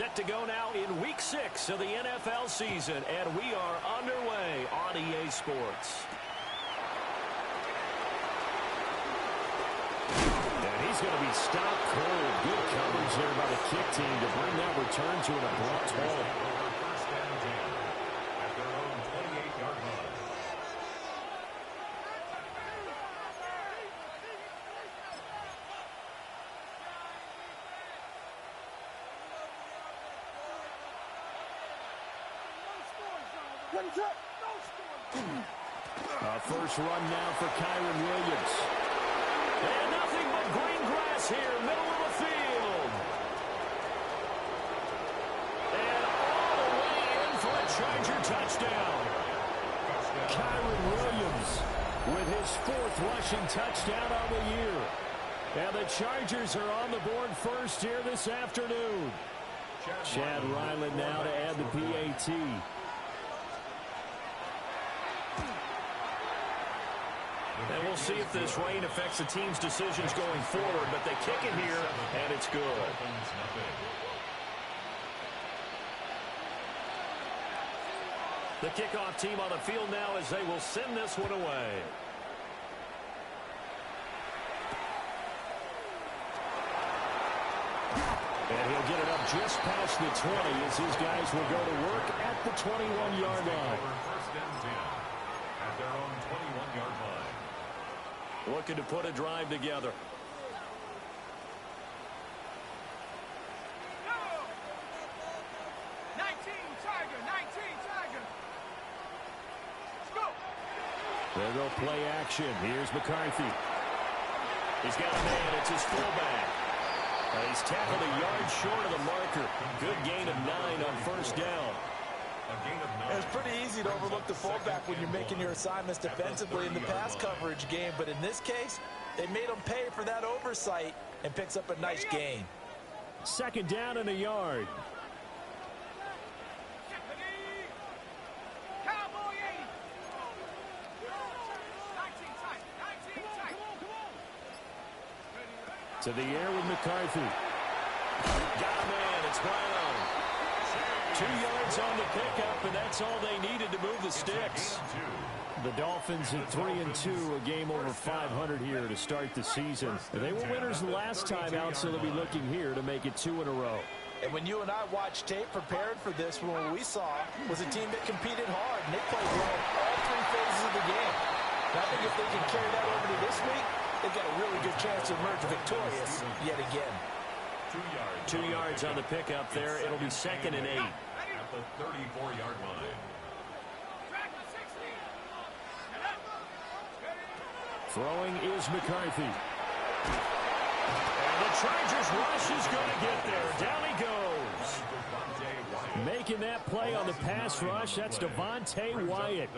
set to go now in Week 6 of the NFL season, and we are underway on EA Sports. And he's going to be stopped cold. Good coverage there by the kick team to bring that return to an abrupt halt. First run now for Kyron Williams. And nothing but green grass here, middle of the field. And all the way in for a Charger touchdown. Kyron Williams with his 4th rushing touchdown on the year. And the Chargers are on the board first here this afternoon. Chad Ryland now to add the PAT. And we'll see if this rain affects the team's decisions going forward, but they kick it here, and it's good. The kickoff team on the field now as they will send this one away. And he'll get it up just past the 20 as his guys will go to work at the 21-yard line. First and 10 at their own 21-yard line. Looking to put a drive together. Go! 19 Tiger, 19 Tiger. Let's go. There go play action. Here's McCarthy. He's got a man. It's his fullback. He's tackled a yard short of the marker. Good gain of 9 on first down. It's pretty easy to overlook the fullback when you're making your assignments defensively in the pass coverage game, but in this case, they made him pay for that oversight and picks up a nice gain. Second down and a yard. To the air with McCarthy. Got a man. It's Brown. 2 yards on the pickup, and that's all they needed to move the sticks. The Dolphins at 3-2, a game over 500 here to start the season. They were winners last time out, so they'll be looking here to make it 2 in a row. And when you and I watched tape prepared for this, what we saw was a team that competed hard, and they played well all 3 phases of the game. And I think if they can carry that over to this week, they've got a really good chance to emerge victorious yet again. 2 yards on the pickup there. It'll be 2nd and 8. At the 34-yard line. Throwing is McCarthy. And the Chargers rush is going to get there. Down he goes. Making that play on the pass rush, that's Devontae Wyatt.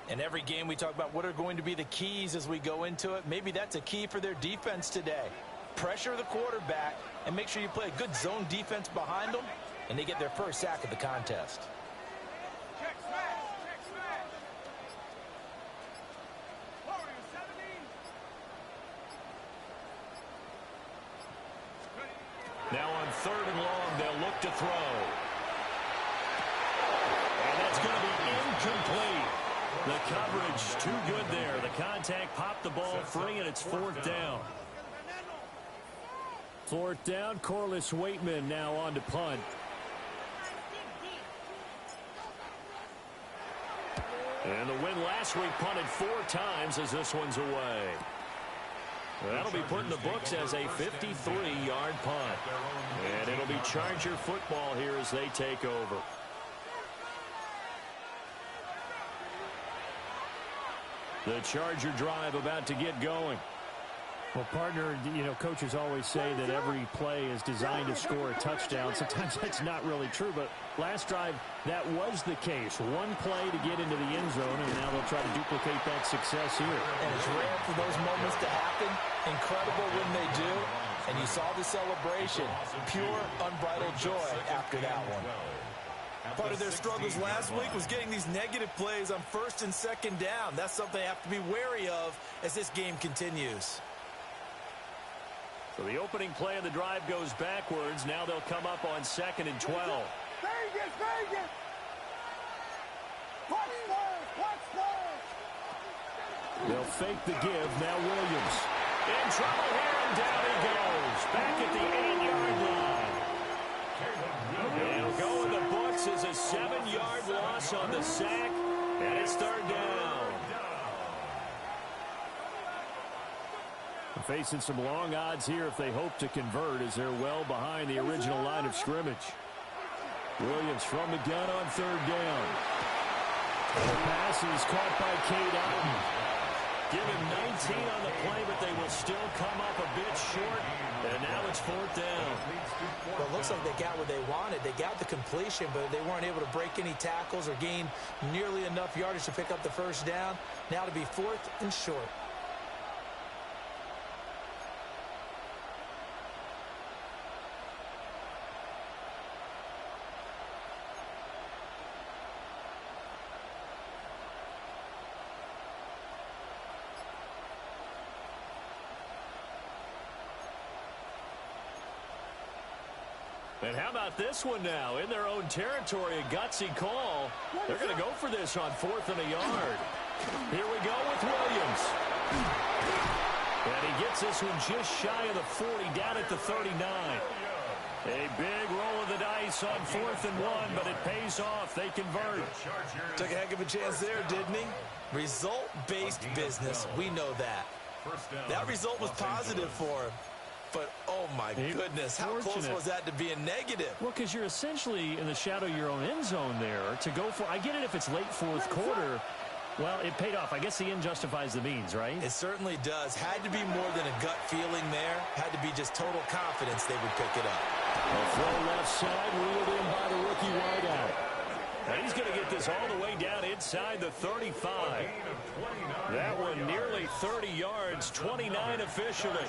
In every game we talk about what are going to be the keys as we go into it. Maybe that's a key for their defense today. Pressure the quarterback and make sure you play a good zone defense behind them, and they get their first sack of the contest. Check smash, check smash. Warriors 70. Now on 3rd and long, they'll look to throw. And that's going to be incomplete. The coverage too good there. The contact popped the ball free, and it's 4th down. 4th down, Corliss Waitman now on to punt. And the win last week punted 4 times as this one's away. That'll be put in the books as a 53-yard punt. And it'll be Charger football here as they take over. The Charger drive about to get going. Well, partner, you know, coaches always say that every play is designed to score a touchdown. Sometimes that's not really true, but last drive, that was the case. One play to get into the end zone, and now they'll try to duplicate that success here. And it's rare for those moments to happen. Incredible when they do. And you saw the celebration. Pure, unbridled joy after that one. Part of their struggles last week was getting these negative plays on 1st and 2nd down. That's something they have to be wary of as this game continues. So the opening play of the drive goes backwards. Now they'll come up on 2nd and 12. Vegas, Vegas! Watch those! They'll fake the give. Now Williams. In trouble here, and down he goes. Back at the 8-yard line. It'll go in the books as a 7-yard loss on the sack, and it's 3rd down. Facing some long odds here if they hope to convert, as they're well behind the original line of scrimmage. Williams from the gun on 3rd down. The pass is caught by Cade Otton. Give him 19 on the play, but they will still come up a bit short. And now it's 4th down. Well, it looks like they got what they wanted. They got the completion, but they weren't able to break any tackles or gain nearly enough yardage to pick up the 1st down. Now to be 4th and short. And how about this one now? In their own territory, a gutsy call. They're going to go for this on 4th and a yard. Here we go with Williams. And he gets this one just shy of the 40, down at the 39. A big roll of the dice on 4th and 1, but it pays off. They convert. Took a heck of a chance there, didn't he? Result-based business. We know that. That result was positive for him. But, oh, my goodness, how close was that to being negative? Well, because you're essentially in the shadow of your own end zone there to go for. I get it if it's late 4th quarter. Well, it paid off. I guess the end justifies the means, right? It certainly does. Had to be more than a gut feeling there. Had to be just total confidence they would pick it up. A throw left side, reeled in by the rookie wideout. And he's going to get this all the way down inside the 35. That one nearly 30 yards, 29 officially.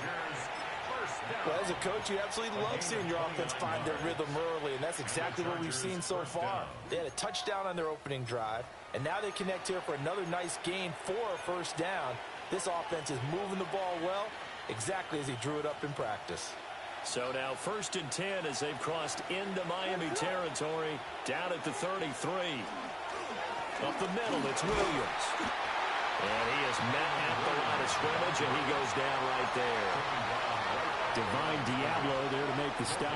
Well, as a coach, you absolutely love seeing your offense find their rhythm early, and that's exactly what we've seen so far. They had a touchdown on their opening drive, and now they connect here for another nice gain for a 1st down. This offense is moving the ball well, exactly as he drew it up in practice. So now 1st and 10 as they've crossed into Miami territory, down at the 33. Up the middle, it's Williams. And he is met at the line of scrimmage, and he goes down right there. Divine Diablo there to make the stop.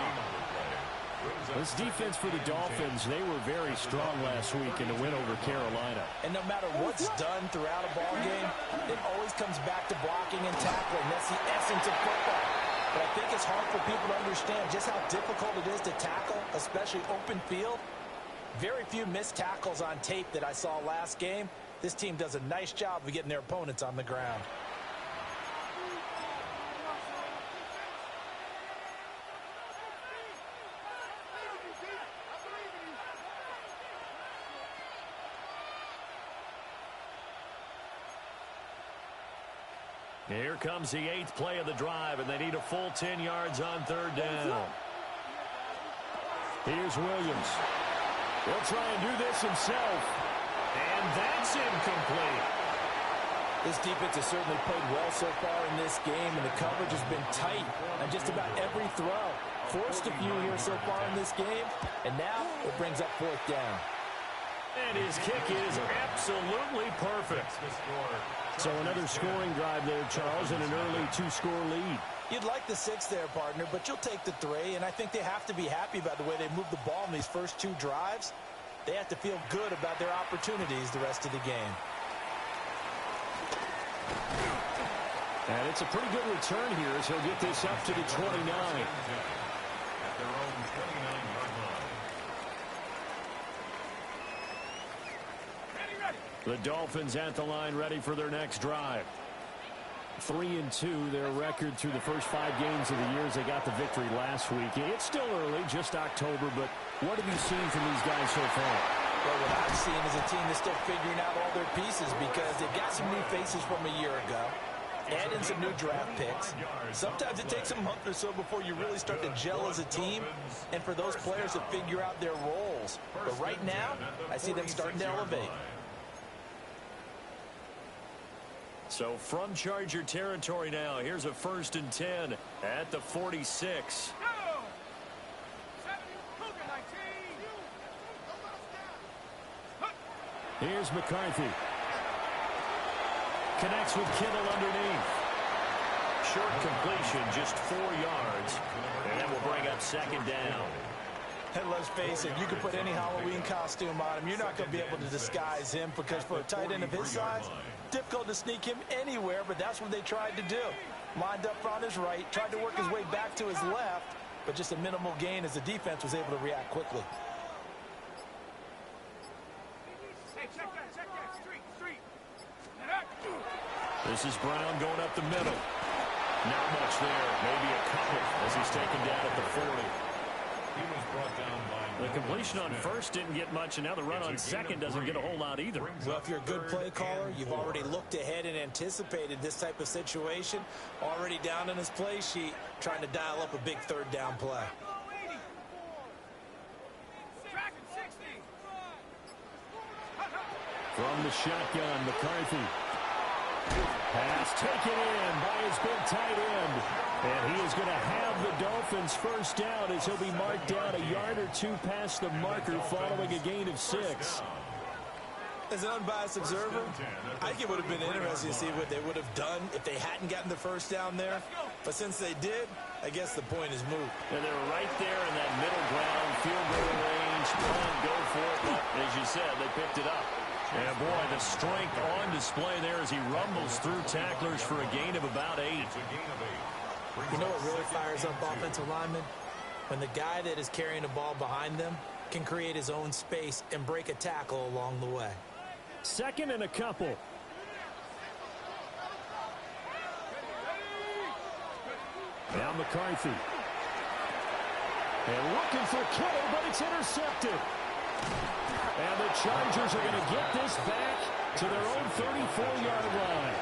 This defense for the Dolphins, they were very strong last week in the win over Carolina. And no matter what's done throughout a ball game, it always comes back to blocking and tackling. That's the essence of football. But I think it's hard for people to understand just how difficult it is to tackle, especially open field. Very few missed tackles on tape that I saw last game. This team does a nice job of getting their opponents on the ground. Here comes the 8th play of the drive, and they need a full 10 yards on 3rd down. Here's Williams. He'll try and do this himself. And that's incomplete. This defense has certainly played well so far in this game, and the coverage has been tight on just about every throw. Forced a few here so far in this game, and now it brings up 4th down. And his kick is absolutely perfect. So another scoring drive there, Charles, and an early 2-score lead. You'd like the 6 there, partner, but you'll take the 3, and I think they have to be happy about the way they moved the ball in these first 2 drives. They have to feel good about their opportunities the rest of the game. And it's a pretty good return here as he'll get this up to the 29. At their own 29-yard line. The Dolphins at the line, ready for their next drive. 3-2, their record through the first 5 games of the year as they got the victory last week. It's still early, just October, but what have you seen from these guys so far? Well, what I've seen is a team that's still figuring out all their pieces because they've got some new faces from a year ago, add in some new draft picks. Sometimes it takes a month or so before you really start to gel as a team and for those players to figure out their roles. But right now, I see them starting to elevate. So from Charger territory now, here's a 1st and 10 at the 46. Here's McCarthy. Connects with Kittle underneath. Short completion, just 4 yards. And that will bring up 2nd down. And let's face it, you can put any Halloween costume on him. You're not going to be able to disguise him because for a tight end of his size, difficult to sneak him anywhere, but that's what they tried to do. Lined up on his right, tried to work his way back to his left, but just a minimal gain as the defense was able to react quickly. This is Brown going up the middle. Not much there. Maybe a couple as he's taken down at the 40. He was brought down by the completion on 1st didn't get much, and now the run on 2nd doesn't get a whole lot either. Well, if you're a good play caller, you've already looked ahead and anticipated this type of situation. Already down in his play sheet, trying to dial up a big 3rd down play. From the shotgun, McCarthy. Pass taken in by his big tight end. And he is going to have the Dolphins 1st down as he'll be marked down a yard or 2 past the marker following a gain of 6. As an unbiased observer, I think it would have been interesting to see what they would have done if they hadn't gotten the 1st down there. But since they did, I guess the point is moot. And they were right there in that middle ground, field goal range, punt, go for it. But as you said, they picked it up. And boy, the strength on display there as he rumbles through tacklers for a gain of about 8. You know what really fires up offensive linemen? When the guy that is carrying the ball behind them can create his own space and break a tackle along the way. 2nd and a couple. Now McCarthy. And looking for Kittle, but it's intercepted. And the Chargers are going to get this back to their own 34-yard line.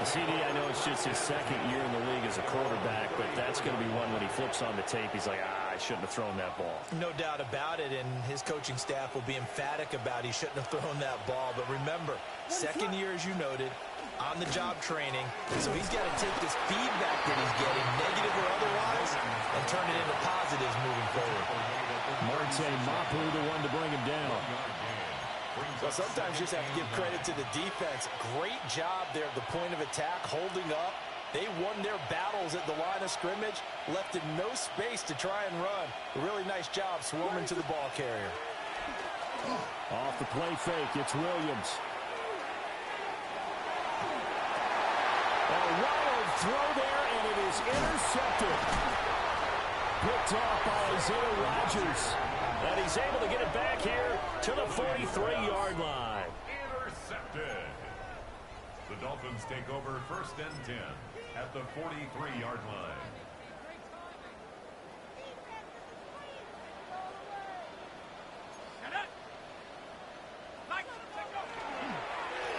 CD, I know it's just his 2nd year in the league as a quarterback, but that's going to be one when he flips on the tape. He's like, I shouldn't have thrown that ball. No doubt about it, and his coaching staff will be emphatic about he shouldn't have thrown that ball. But remember, 2nd year, as you noted, on-the-job training, so he's got to take this feedback that he's getting, negative or otherwise, and turn it into positives moving forward. Marte Mapu, the one to bring him down. Well, sometimes you just have to give credit to the defense. Great job there at the point of attack, holding up. They won their battles at the line of scrimmage, left in no space to try and run. A really nice job swarming to the ball carrier. Off the play fake, it's Williams. A wild throw there, and it is intercepted. Picked off by Isaiah Rodgers. And he's able to get it back here to the 43-yard line. Intercepted. The Dolphins take over 1st and 10 at the 43-yard line.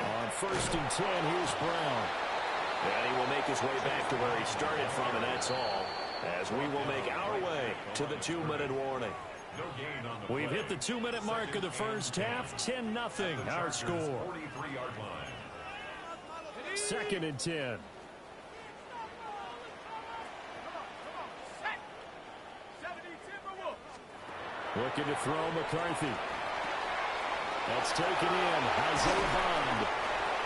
On 1st and 10, here's Brown. And he will make his way back to where he started from, and that's all. As we will make our way to the 2-minute warning. We've hit the 2-minute mark of the 1st half. 10-0 our score. 43-yard line. 2nd and 10. Looking to throw McCarthy. That's taken in. Isaiah Bond.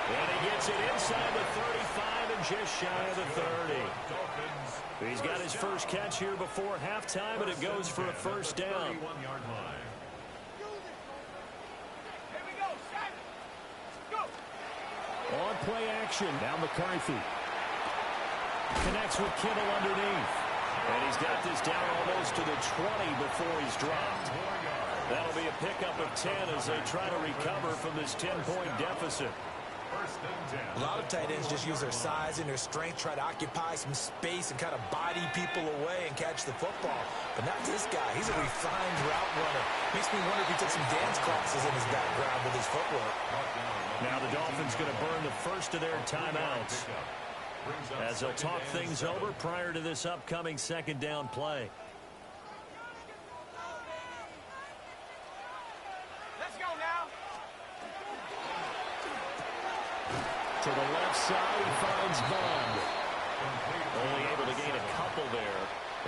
And he gets it inside the 35 and just shy of the 30. He's got his first catch here before halftime, and it goes for a 1st down. On play action. Now McCarthy. Connects with Kittle underneath. And he's got this down almost to the 20 before he's dropped. That'll be a pickup of 10 as they try to recover from this 10-point deficit. A lot of tight ends just use their size and their strength, try to occupy some space and kind of body people away and catch the football. But not this guy. He's a refined route runner. Makes me wonder if he took some dance classes in his background with his footwork. Now the Dolphins going to burn the first of their timeouts as they'll talk things over prior to this upcoming 2nd down play. Let's go now. To the left left side. He finds Bond. Only able to gain a couple there.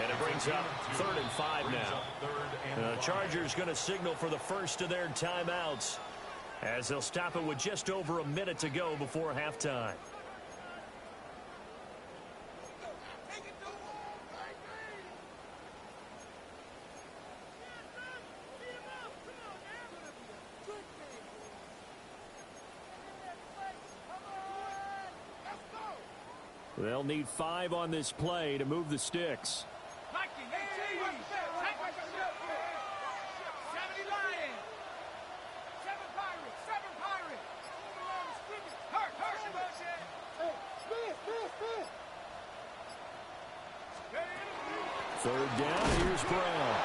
And it brings up 3rd and 5 now. The Chargers going to signal for the first of their timeouts as they'll stop it with just over a minute to go before halftime. They'll need 5 on this play to move the sticks. Third down, here's Brown.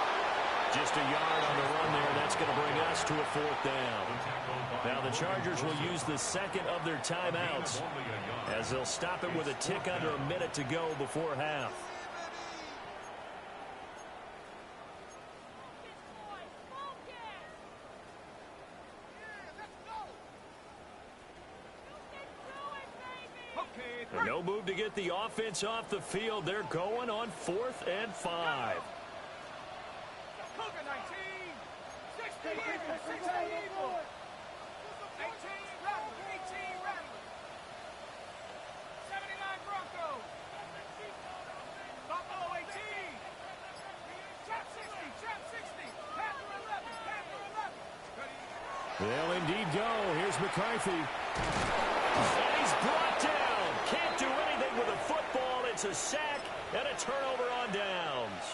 Just a yard on the run there. That's going to bring us to a 4th down. Now the Chargers will use the second of their timeouts as they'll stop it with a tick under a minute to go before half. No move to get the offense off the field. They're going on 4th and 5. They'll indeed go. Here's McCarthy. And he's brought down. Can't do anything with a football. It's a sack and a turnover on downs.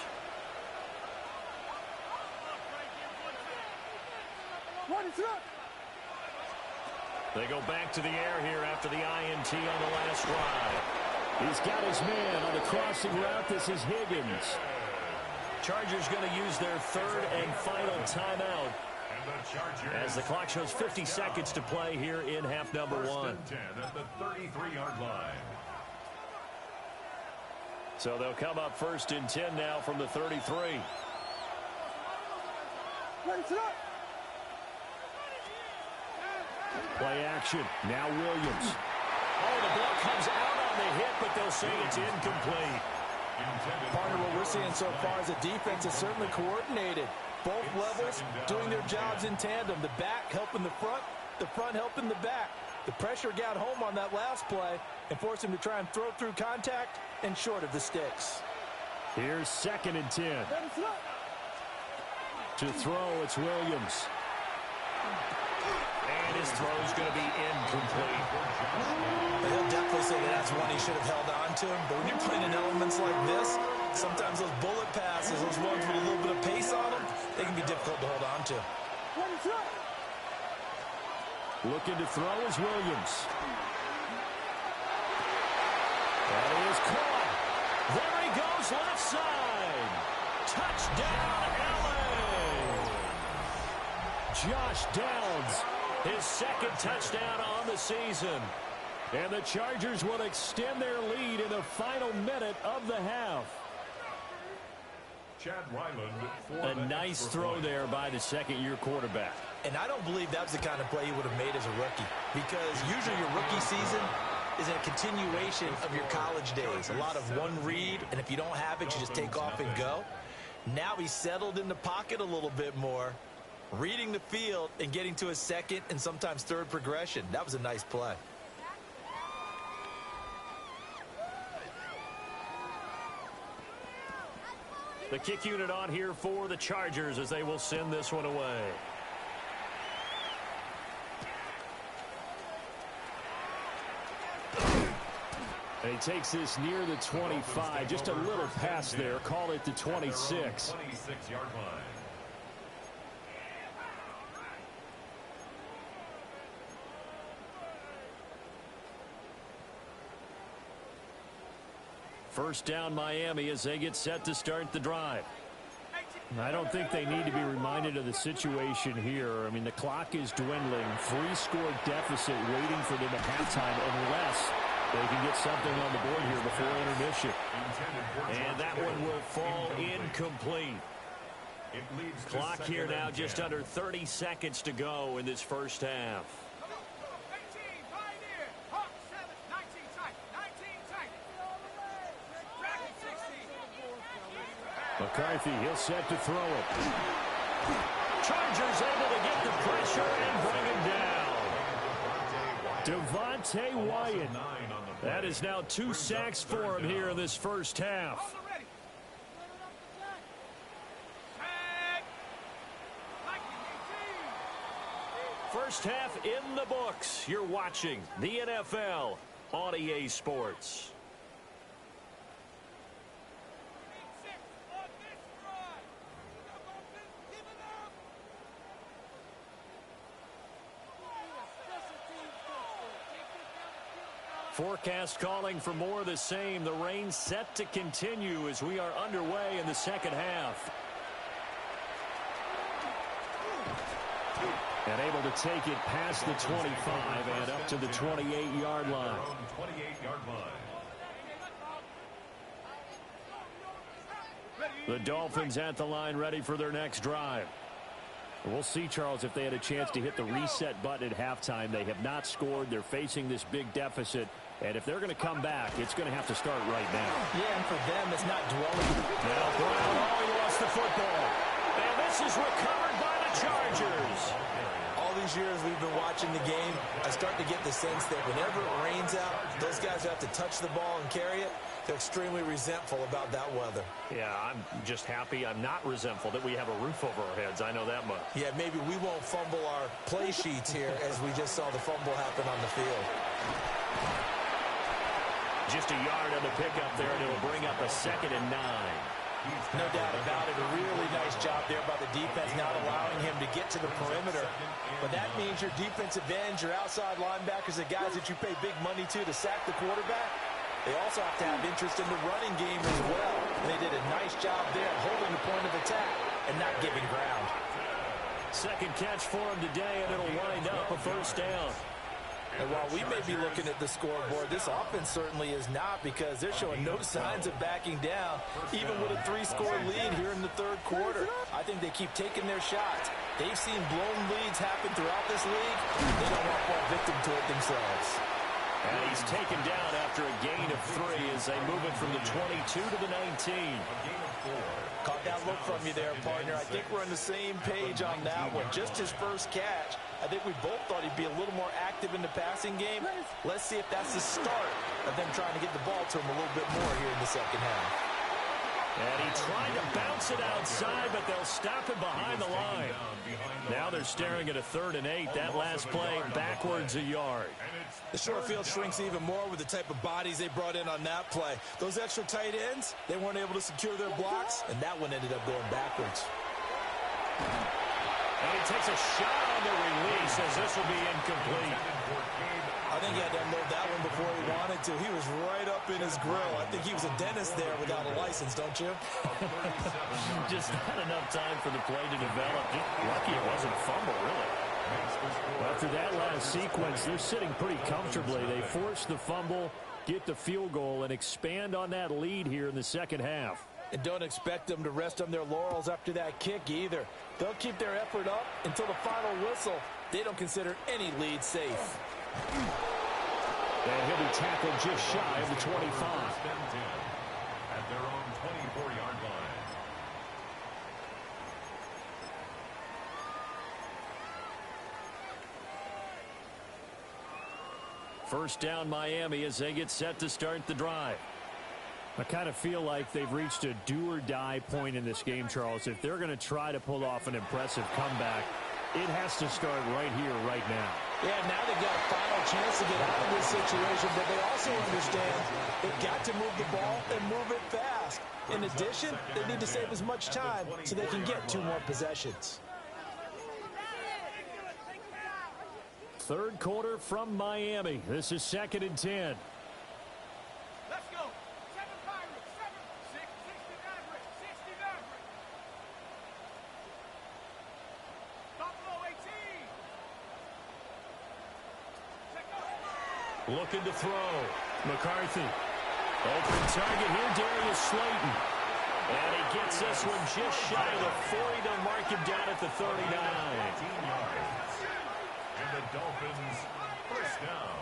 They go back to the air here after the INT on the last drive. He's got his man on the crossing route. This is Higgins. Chargers going to use their 3rd and final timeout as the clock shows 50 seconds to play here in half number 1. 10 at the 33-yard line. So they'll come up 1st and 10 now from the 33. Play action. Now Williams. Oh, the ball comes out on the hit, but they'll say it's incomplete. Partner, what we're seeing so far is the defense is certainly coordinated. Both levels doing their jobs in tandem. The back helping the front helping the back. The pressure got home on that last play and forced him to try and throw through contact and short of the sticks. Here's 2nd and 10. To throw, it's Williams. And his throw's going to be incomplete. He'll definitely say that's one he should have held on to. But when you're playing in elements like this, sometimes those bullet passes, those ones with a little bit of pace on them, they can be difficult to hold on to. Looking to throw is Williams. That is caught. There he goes, left side. Touchdown, LA. Josh Downs. His 2nd touchdown on the season. And the Chargers will extend their lead in the final minute of the half. Chad Ryland. A nice throw there by the 2nd-year quarterback. And I don't believe that was the kind of play he would have made as a rookie, because usually your rookie season is a continuation of your college days. A lot of one read, and if you don't have it, you just take off and go. Now he's settled in the pocket a little bit more, reading the field and getting to his 2nd and sometimes 3rd progression. That was a nice play. The kick unit on here for the Chargers as they will send this one away. And he takes this near the 25. Just a little pass there. Call it the 26. 26-yard line. First down Miami as they get set to start the drive. I don't think they need to be reminded of the situation here. I mean, the clock is dwindling. 3-score deficit waiting for them at halftime unless they can get something on the board here before intermission. And that one will fall incomplete. Clock here now just under 30 seconds to go in this first half. McCarthy, he'll set to throw it. Chargers able to get the pressure and bring him down. Devontae Wyatt. That is now 2 sacks for him here in this first half. First half in the books. You're watching the NFL on EA Sports. Forecast calling for more of the same. The rain set to continue as we are underway in the second half. And able to take it past the 25 and up to the 28-yard line. The Dolphins at the line ready for their next drive. We'll see, Charles, if they had a chance to hit the reset button at halftime. They have not scored. They're facing this big deficit. And if they're going to come back, it's going to have to start right now. Yeah, and for them, it's not dwelling. Now Brown, he lost the football. And this is recovered by the Chargers. All these years we've been watching the game, I start to get the sense that whenever it rains out, those guys who have to touch the ball and carry it, they're extremely resentful about that weather. Yeah, I'm just happy I'm not resentful that we have a roof over our heads. I know that much. Yeah, maybe we won't fumble our play sheets here as we just saw the fumble happen on the field. Just a yard on the pickup there, and it'll bring up a 2nd and 9. No doubt about it. A really nice job there by the defense, not allowing him to get to the perimeter. But that means your defensive ends, your outside linebackers, the guys that you pay big money to sack the quarterback, they also have to have interest in the running game as well. And they did a nice job there holding the point of attack and not giving ground. Second catch for him today, and it'll wind up a first down. And while we may be looking at the scoreboard, this offense certainly is not, because they're showing no signs of backing down, even with a 3-score lead here in the third quarter. I think they keep taking their shots. They've seen blown leads happen throughout this league. They don't want to fall victim to it themselves. And he's taken down after a gain of 3 as they move it from the 22 to the 19. Caught that look from you there, partner. I think we're on the same page on that one. Just his first catch. I think we both thought he'd be a little more active in the passing game. Let's see if that's the start of them trying to get the ball to him a little bit more here in the second half. And he tried to bounce it outside, but they'll stop him behind the line. Now they're staring at a 3rd and 8. That last play backwards a yard. The short field shrinks even more with the type of bodies they brought in on that play. Those extra tight ends, they weren't able to secure their blocks, and that one ended up going backwards. And he takes a shot on the release as this will be incomplete. I think he had to unload that one before he wanted to. He was right up in his grill. I think he was a dentist there without a license, don't you? Just not enough time for the play to develop. Lucky it wasn't a fumble, really. After that last sequence, they're sitting pretty comfortably. They force the fumble, get the field goal, and expand on that lead here in the second half. And don't expect them to rest on their laurels after that kick either. They'll keep their effort up until the final whistle. They don't consider any lead safe. And he'll be tackled just shy of the 25. At their own 24-yard line. First down Miami as they get set to start the drive. I kind of feel like they've reached a do-or-die point in this game, Charles. If they're going to try to pull off an impressive comeback, it has to start right here, right now. Yeah, now they've got a final chance to get out of this situation, but they also understand they've got to move the ball and move it fast. In addition, they need to save as much time so they can get 2 more possessions. Third quarter from Miami. This is 2nd and 10. Let's go. 7 Pirates. 7, 6, 69 Bricks. 69 Bricks. Buffalo 18. Looking to throw. McCarthy. Open target here, Darius Slayton. And he gets this one just shy of the 40. They'll mark him down at the 39. 18 yards. And the Dolphins first down.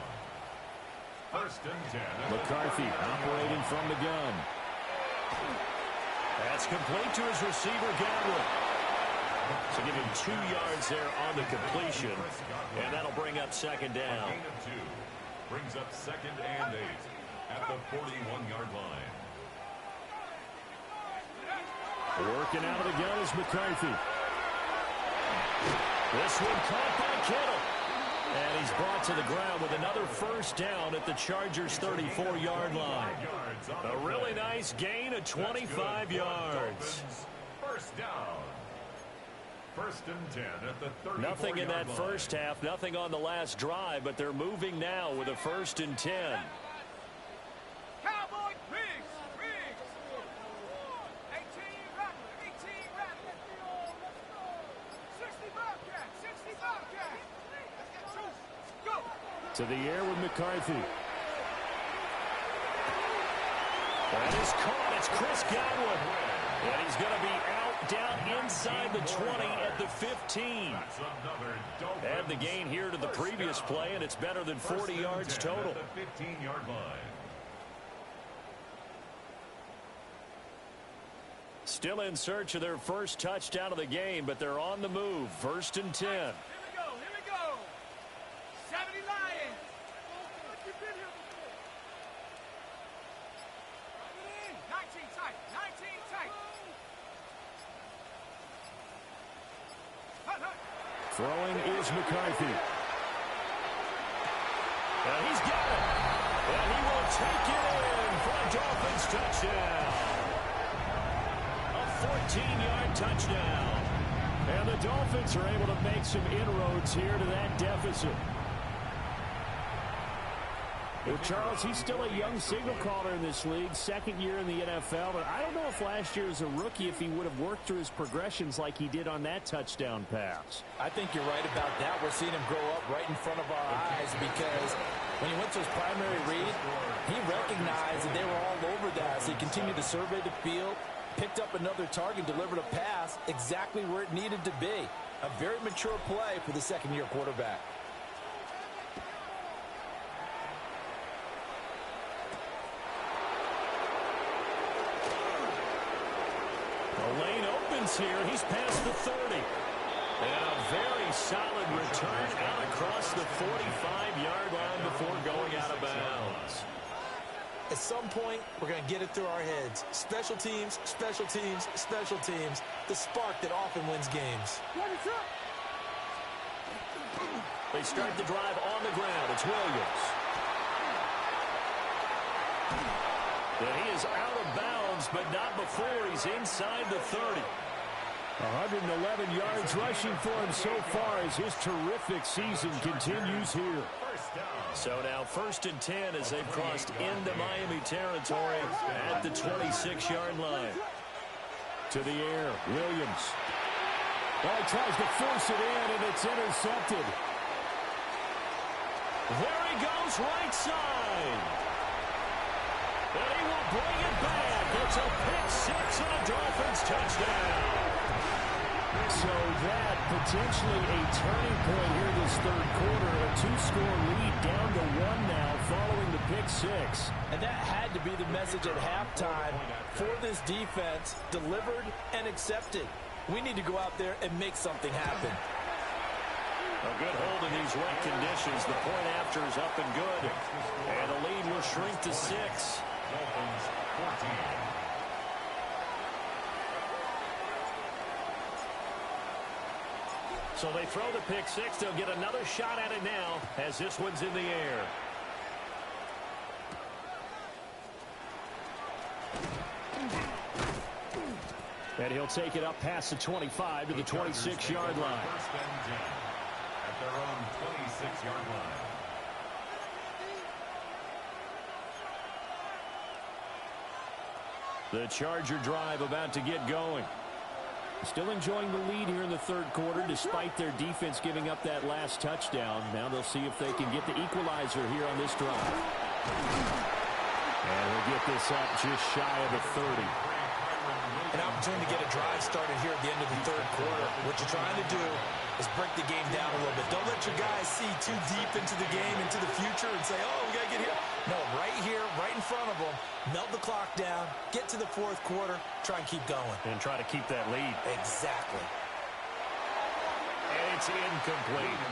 1st and 10. McCarthy operating from the gun. That's complete to his receiver, Godwin. So give him 2 yards there on the completion, and that'll bring up second down. A gain of 2 brings up 2nd and 8 at the 41-yard line. Working out of the gun is McCarthy. This one caught by Kittle. And he's brought to the ground with another first down at the Chargers' 34-yard line. A really nice gain of 25 yards. First down. 1st and 10 at the 34-yard line. Nothing in that first half, nothing on the last drive, but they're moving now with a 1st and 10. Cowboy Biggs. 18 Rattler. 60 Bobcat. 60 Bobcat. Go. To the air with McCarthy. That is caught. It's Chris Godwin. And he's going to be out down inside the 20 at the 15. Add the gain here to the previous play, and it's better than 40 yards total. At the 15-yard line. Still in search of their first touchdown of the game, but they're on the move. 1st and 10. Here we go. 70 Lions. You've been here before. 19 tight. 19 tight. Throwing is McCarthy. And he's got it. And he will take it in for a Dolphins touchdown. A 14-yard touchdown. And the Dolphins are able to make some inroads here to that deficit. Well, Charles, he's still a young signal caller in this league, 2nd year in the NFL, but I don't know if last year as a rookie if he would have worked through his progressions like he did on that touchdown pass. I think you're right about that. We're seeing him grow up right in front of our eyes because when he went to his primary read, he recognized that they were all over that. So he continued to survey the field, picked up another target, delivered a pass exactly where it needed to be. A very mature play for the 2nd-year quarterback. The lane opens here. He's past the 30. And a very solid return out across the 45-yard line before going out of bounds. At some point, we're going to get it through our heads. Special teams, special teams, special teams. The spark that often wins games. They start the drive on the ground. It's Williams. And he is out of bounds, but not before he's inside the 30. 111 yards rushing for him so far as his terrific season continues here. So now 1st and 10 as they've crossed into Miami territory at the 26-yard line. To the air, Williams. Well, he tries to force it in, and it's intercepted. There he goes, right side. And he will bring it back. It's a pick-6 and a Dolphins touchdown. So that potentially a turning point here this 3rd quarter. A 2-score lead down to 1 now following the pick-6. And that had to be the message at halftime for this defense, delivered and accepted. We need to go out there and make something happen. A good hold in these wet conditions. The point after is up and good. And the lead will shrink to 6. Dolphins 14. So they throw the pick-6. They'll get another shot at it now as this one's in the air. And he'll take it up past the 25 to the 26-yard line. 1st and 10 at their own 26-yard line. The Charger drive about to get going. Still enjoying the lead here in the 3rd quarter despite their defense giving up that last touchdown. Now they'll see if they can get the equalizer here on this drive. And we'll get this up just shy of the 30. an opportunity to get a drive started here at the end of the third quarter. What you're trying to do is break the game down a little bit. Don't let your guys see too deep into the game, into the future, and say, oh, we got to get here. No, right here, right in front of them, melt the clock down, get to the fourth quarter, try and keep going. And try to keep that lead. Exactly. And it's incomplete.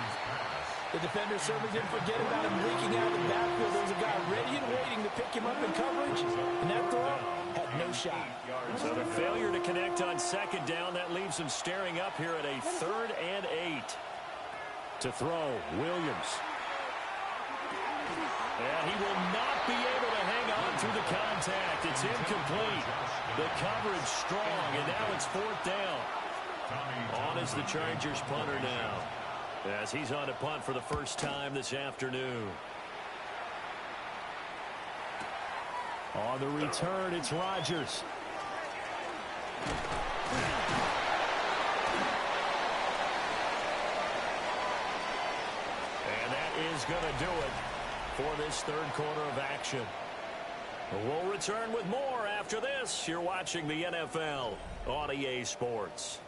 The defender certainly didn't forget about him leaking out of the backfield. There was a guy ready and waiting to pick him up in coverage, and that throw had no shot. So the failure to connect on second down, that leaves him staring up here at a 3rd and 8. To throw, Williams. And he will not be able to hang on through the contact. It's incomplete. The coverage strong, and now it's 4th down. On is the Chargers punter now, as he's on to punt for the first time this afternoon. On the return, it's Rodgers. And that is going to do it for this third quarter of action. We'll return with more after this. You're watching the NFL on EA Sports.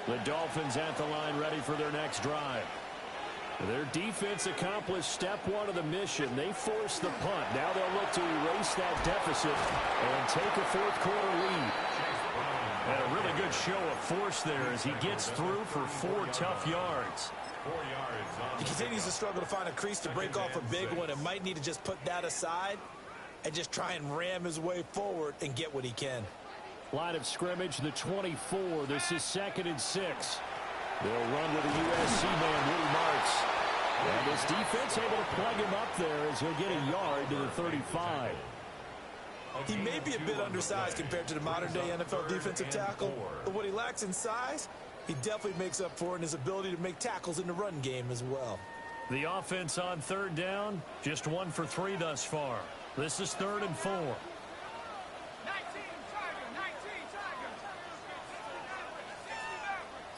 The Dolphins at the line ready for their next drive. Their defense accomplished step 1 of the mission. They forced the punt. Now they'll look to erase that deficit and take a fourth quarter lead. And a really good show of force there as he gets through for 4 tough yards. He continues to struggle to find a crease to break off a big one and might need to just put that aside and just try and ram his way forward and get what he can. Line of scrimmage, the 24. This is 2nd and 6. They'll run with the USC man, Woody Martz. And this defense able to plug him up there as he'll get a yard to the 35. He may be a bit undersized compared to the modern-day NFL defensive tackle, but what he lacks in size, he definitely makes up for in his ability to make tackles in the run game as well. The offense on 3rd down, just 1 for 3 thus far. This is 3rd and 4. 19 Tiger, 19 Tiger. 60 Maverick.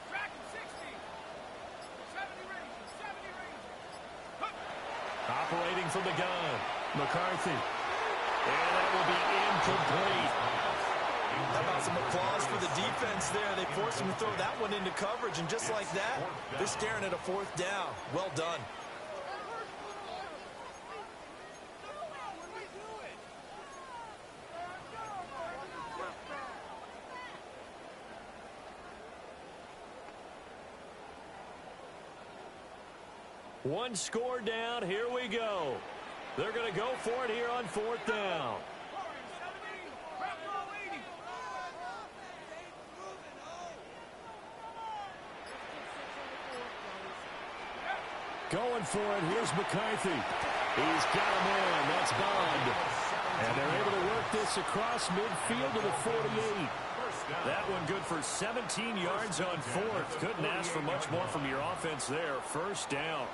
Track 60. 70 Rangers, 70 Rangers. Operating from the gun, McCarthy. And that will be incomplete. How about some applause for the defense there? They forced him to throw that one into coverage, and just like that, they're staring at a 4th down. Well done. One score down. Here we go. They're going to go for it here on 4th down. Going for it. Here's McCarthy. He's got a man. That's Bond. And they're able to work this across midfield to the 48. That one good for 17 yards on 4th. Couldn't ask for much more from your offense there. 1st down.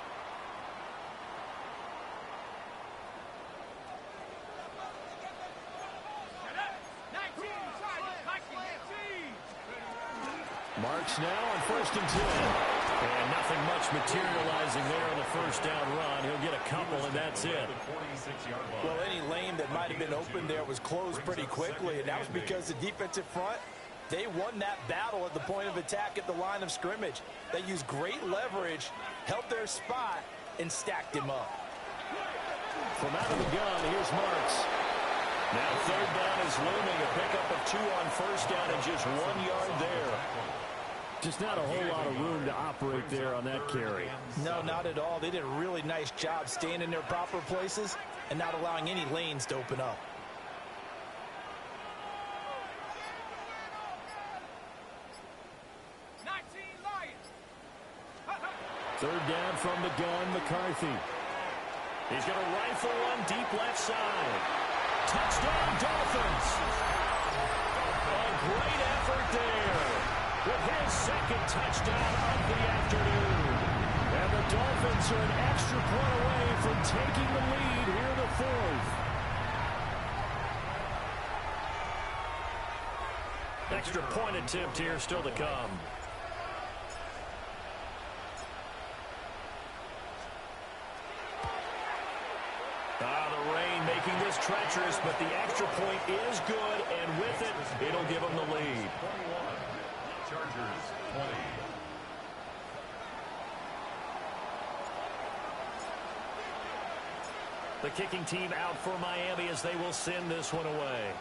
Marks now on 1st and 10. And nothing much materializing there on the 1st down run. He'll get a couple, and that's it. Well, any lane that might have been open there was closed pretty quickly, and that was because the defensive front, they won that battle at the point of attack at the line of scrimmage. They used great leverage, held their spot, and stacked him up. From out of the gun, here's Marks. Now 3rd down is looming. A pickup of 2 on 1st down and just 1 yard there. Just not a whole lot of room to operate there on that carry. No, not at all. They did a really nice job staying in their proper places and not allowing any lanes to open up. Third down from the gun, McCarthy. He's going to rifle one deep left side. Touchdown, Dolphins. A great effort there with his 2nd touchdown of the afternoon. And the Dolphins are an extra point away from taking the lead here in the 4th. Extra point attempt here still to come. The rain making this treacherous, but the extra point is good, and with it, it'll give them the lead. 21. Chargers 20. The kicking team out for Miami as they will send this one away.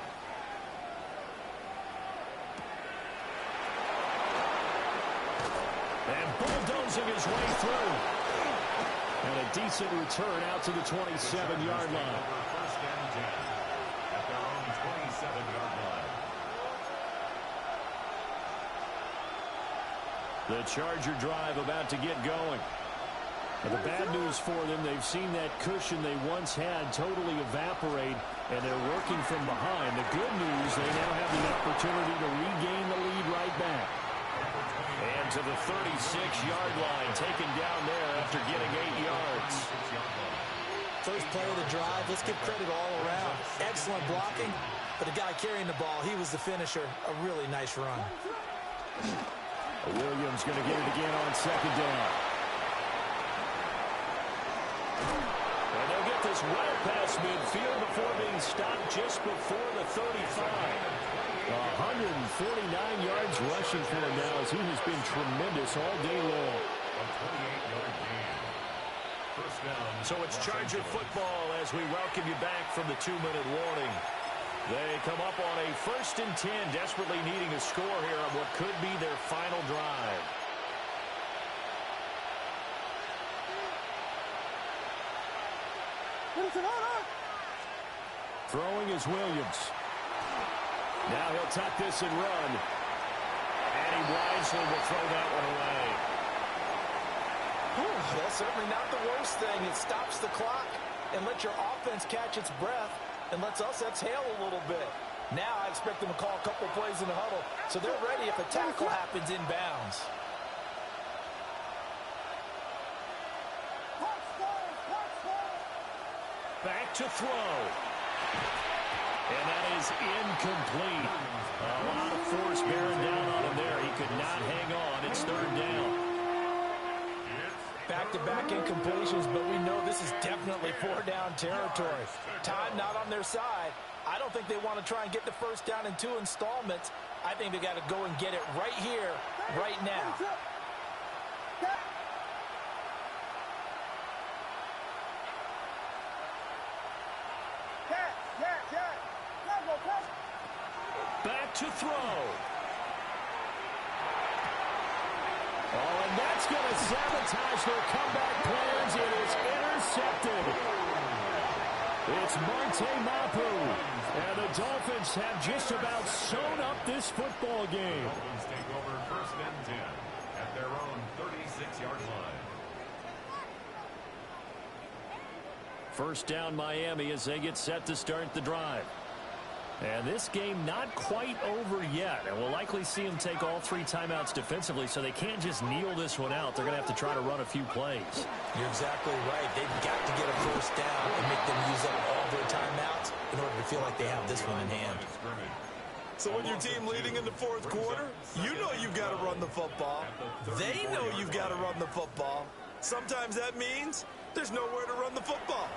And bulldozing his way through. And a decent return out to the 27-yard line. First and 10 at their own 27-yard line. The Charger drive about to get going. But the bad news for them, they've seen that cushion they once had totally evaporate, and they're working from behind. The good news, they now have the opportunity to regain the lead right back. And to the 36-yard line, taken down there after getting 8 yards. First play of the drive, let's give credit all around. Excellent blocking, but the guy carrying the ball, he was the finisher. A really nice run. Williams going to get it again on second down. And they'll get this well past midfield before being stopped just before the 35. 149 yards rushing for him now as he has been tremendous all day long. A 28-yard gain. First down. So it's Charger football as we welcome you back from the 2-minute warning. They come up on a 1st and 10, desperately needing a score here on what could be their final drive. Throwing is Williams. Now he'll tuck this and run. And he wisely will throw that one away. That's certainly not the worst thing. It stops the clock and lets your offense catch its breath and lets us exhale a little bit. Now I expect them to call a couple plays in the huddle so they're ready if a tackle happens inbounds. Back to throw. And that is incomplete. A lot of force bearing down on him there. He could not hang on. It's 3rd down. Back-to-back incompletions, but we know this is definitely 4-down territory. Time not on their side. I don't think they want to try and get the first down in 2 installments. I think they got to go and get it right here, right now. Back to throw. Oh, and that's going to sabotage their comeback plans. It is intercepted. It's Marte Mapu. And the Dolphins have just about sewn up this football game. Dolphins take over 1st and 10 at their own 36-yard line. First down Miami as they get set to start the drive. And this game not quite over yet. And we'll likely see them take all 3 timeouts defensively, so they can't just kneel this one out. They're going to have to try to run a few plays. You're exactly right. They've got to get a first down and make them use up all their timeouts in order to feel like they have this one in hand. So when your team leading in the 4th quarter, you know you've got to run the football. They know you've got to run the football. Sometimes that means there's nowhere to run the football.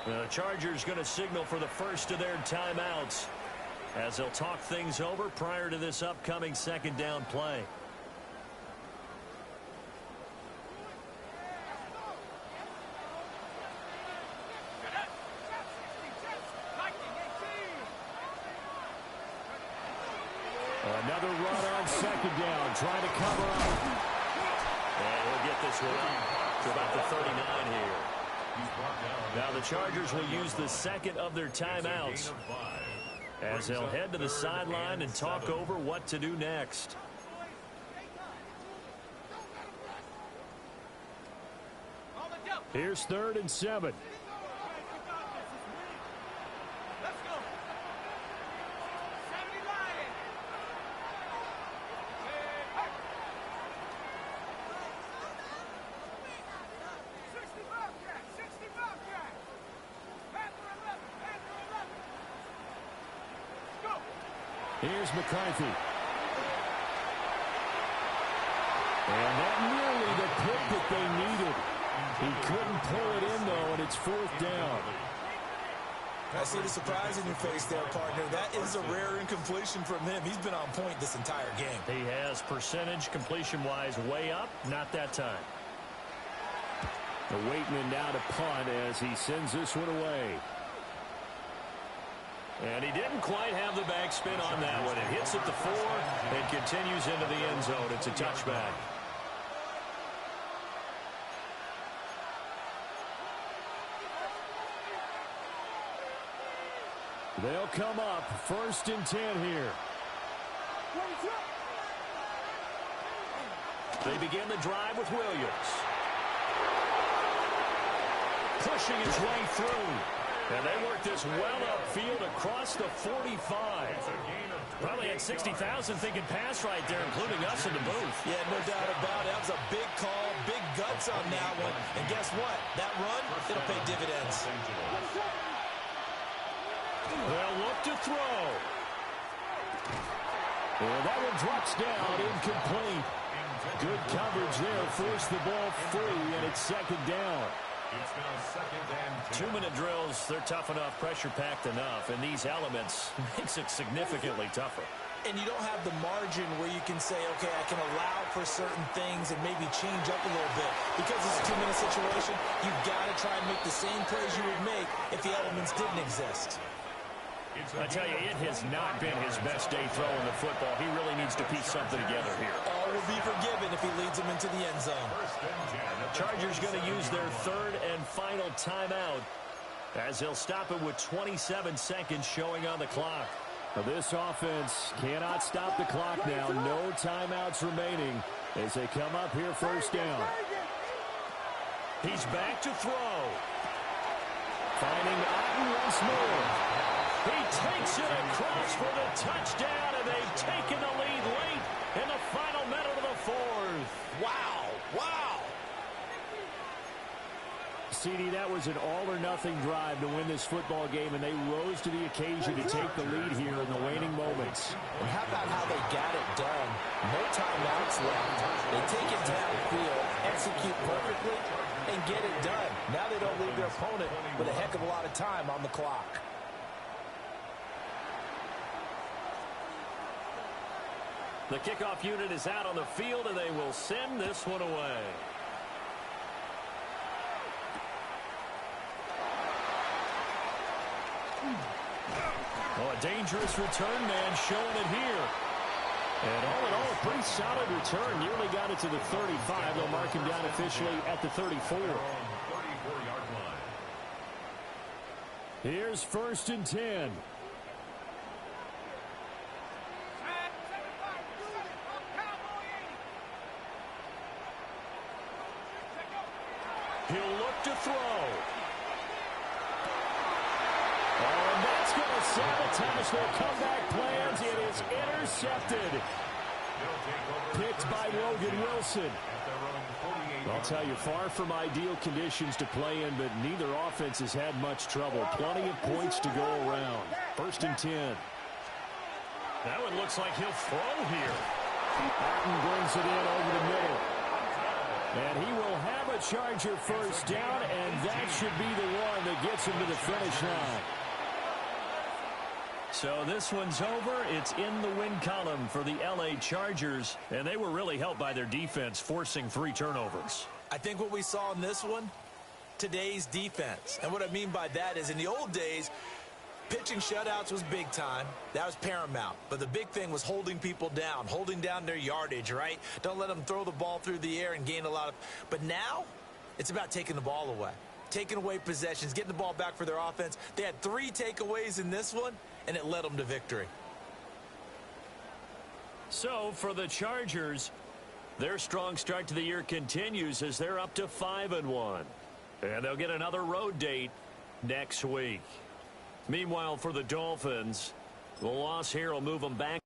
The Chargers going to signal for the first of their timeouts as they'll talk things over prior to this upcoming 2nd down play. Another run on 2nd down, trying to cover up. And we'll get this one up to about the 39 here. Now the Chargers will use the 2nd of their timeouts as they'll head to the sideline and talk over what to do next. Here's 3rd and 7. Here's McCarthy. And that nearly the pick that they needed. He couldn't pull it in, though, and it's 4th down. I see the surprise in your face there, partner. That is a rare incompletion from him. He's been on point this entire game. He has percentage completion-wise way up. Not that time. Waitman now to punt as he sends this one away. And he didn't quite have the backspin on that one. It hits at the 4 and continues into the end zone. It's a touchback. They'll come up 1st and 10 here. They begin the drive with Williams. Pushing his way through. And they work this well upfield across the 45. Probably had 60,000 thinking pass right there, including us in the booth. Yeah, no doubt about it. That was a big call, big guts on that one. And guess what? That run, it'll pay dividends. They'll look to throw. And that one drops down, incomplete. Good coverage there, forced the ball free, and it's 2nd down. It's now 2nd and 10. 2-minute drills, they're tough enough, pressure-packed enough, and these elements makes it significantly tougher. And you don't have the margin where you can say, okay, I can allow for certain things and maybe change up a little bit. Because it's a 2-minute situation, you've got to try and make the same plays you would make if the elements didn't exist. I tell you, it has not been his best day throwing the football. He really needs to piece something together here. All will be forgiven if he leads them into the end zone. Chargers going to use their 3rd and final timeout as they'll stop it with 27 seconds showing on the clock. This offense cannot stop the clock now. No timeouts remaining as they come up here 1st down. He's back to throw. Finding Otten once more. He takes it across for the touchdown, and they've taken the lead late in the final minute of the 4th. Wow, wow. CD, that was an all-or-nothing drive to win this football game, and they rose to the occasion to take the lead here in the waning moments. And how about how they got it done? No timeouts left. They take it downfield, execute perfectly, and get it done. Now they don't leave their opponent with a heck of a lot of time on the clock. The kickoff unit is out on the field, and they will send this one away. Oh, a dangerous return man showing it here. And all in all, a pretty solid return. Nearly got it to the 35. They'll mark him down officially at the 34. 34-yard line. Here's 1st and 10. He'll look to throw. Oh, and that's going to sabotage their comeback plans. It is intercepted. Picked by Logan Wilson. I'll tell you, far from ideal conditions to play in, but neither offense has had much trouble. Plenty of points to go around. 1st and 10. That one looks like he'll throw here. Otten brings it in over the middle. And he will have a Charger 1st down, and that should be the one that gets him to the finish line. So this one's over. It's in the win column for the L.A. Chargers, and they were really helped by their defense, forcing 3 turnovers. I think what we saw in this one, today's defense. And what I mean by that is in the old days, pitching shutouts was big time. That was paramount. But the big thing was holding people down, holding down their yardage, right? Don't let them throw the ball through the air and gain a lot of... But now, it's about taking the ball away. Taking away possessions, getting the ball back for their offense. They had 3 takeaways in this one, and it led them to victory. So, for the Chargers, their strong start to the year continues as they're up to 5-1. And they'll get another road date next week. Meanwhile, for the Dolphins, the loss here will move them back